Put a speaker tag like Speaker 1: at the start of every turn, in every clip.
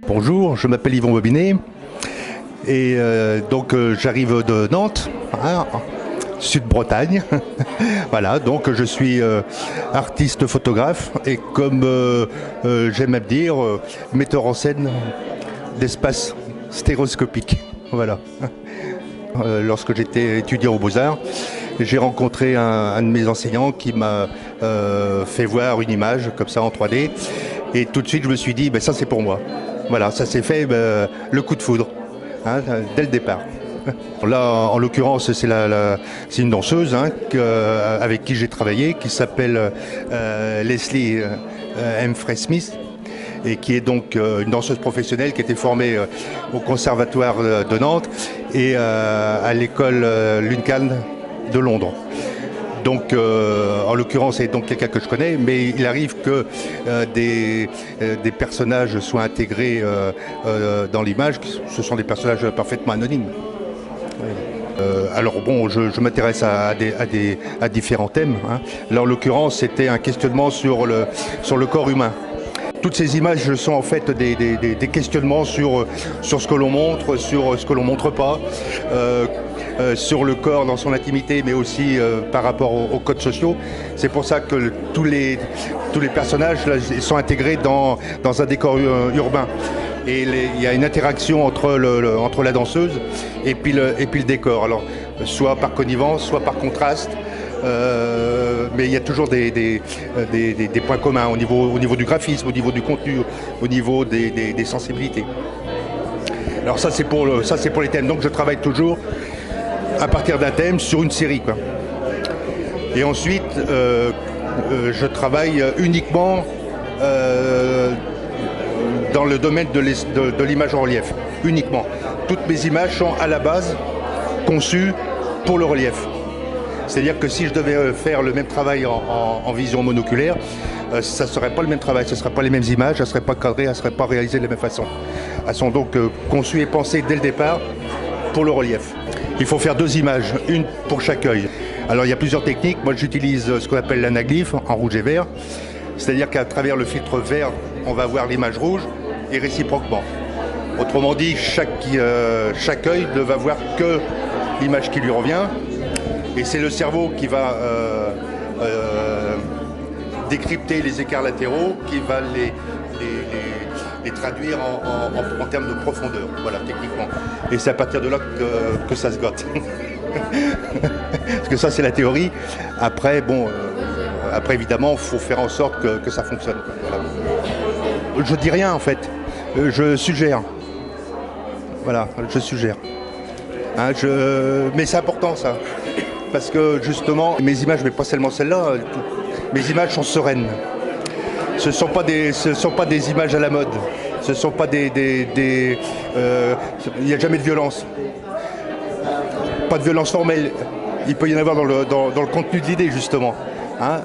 Speaker 1: Bonjour, je m'appelle Yvon Bobinet et j'arrive de Nantes, Sud-Bretagne. Voilà, donc je suis artiste photographe et comme j'aime à dire, metteur en scène d'espace stéréoscopique. Voilà. Lorsque j'étais étudiant aux Beaux-Arts, j'ai rencontré un de mes enseignants qui m'a fait voir une image comme ça en 3D et tout de suite je me suis dit ça c'est pour moi. Voilà, ça s'est fait le coup de foudre, dès le départ. Là, en l'occurrence, c'est une danseuse avec qui j'ai travaillé, qui s'appelle Leslie M. Frey-Smith, et qui est donc une danseuse professionnelle qui a été formée au Conservatoire de Nantes et à l'école Luncan de Londres. Donc, en l'occurrence, c'est donc quelqu'un que je connais, mais il arrive que des personnages soient intégrés dans l'image. Ce sont des personnages parfaitement anonymes. Alors bon, je m'intéresse à différents thèmes. Là, en l'occurrence, c'était un questionnement sur le corps humain. Toutes ces images sont en fait des questionnements sur ce que l'on montre, sur ce que l'on montre pas. Sur le corps dans son intimité, mais aussi par rapport aux codes sociaux. C'est pour ça que tous les personnages là, sont intégrés dans un décor urbain. Et il y a une interaction entre la danseuse et puis le décor. Alors, soit par connivence, soit par contraste. Mais il y a toujours des points communs au niveau du graphisme, au niveau du contenu, au niveau des sensibilités. Alors ça c'est pour les thèmes. Donc je travaille toujours à partir d'un thème sur une série, quoi. Et ensuite je travaille uniquement dans le domaine de l'image en relief, uniquement. Toutes mes images sont à la base conçues pour le relief. C'est-à-dire que si je devais faire le même travail en vision monoculaire, ça ne serait pas le même travail, ce ne seraient pas les mêmes images, ça ne serait pas cadré, ça ne serait pas réalisé de la même façon. Elles sont donc conçues et pensées dès le départ pour le relief. Il faut faire 2 images, une pour chaque œil. Alors il y a plusieurs techniques. Moi j'utilise ce qu'on appelle l'anaglyphe en rouge et vert. C'est-à-dire qu'à travers le filtre vert, on va voir l'image rouge et réciproquement. Autrement dit, chaque œil ne va voir que l'image qui lui revient. Et c'est le cerveau qui va décrypter les écarts latéraux, qui va les traduire en termes de profondeur, voilà, techniquement. Et c'est à partir de là que ça se gâte. Parce que ça, c'est la théorie. Après, évidemment, il faut faire en sorte que ça fonctionne. Voilà. Je dis rien, en fait. Je suggère. Voilà, je suggère. Mais c'est important, ça. Parce que, justement, mes images, mais pas seulement celles-là, mes images sont sereines. Ce ne sont pas des images à la mode. Ce ne sont pas il n'y a jamais de violence. Pas de violence formelle. Il peut y en avoir dans le contenu de l'idée, justement.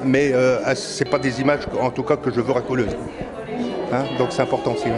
Speaker 1: Mais ce n'est pas des images, en tout cas, que je veux racoleuses. Donc c'est important aussi.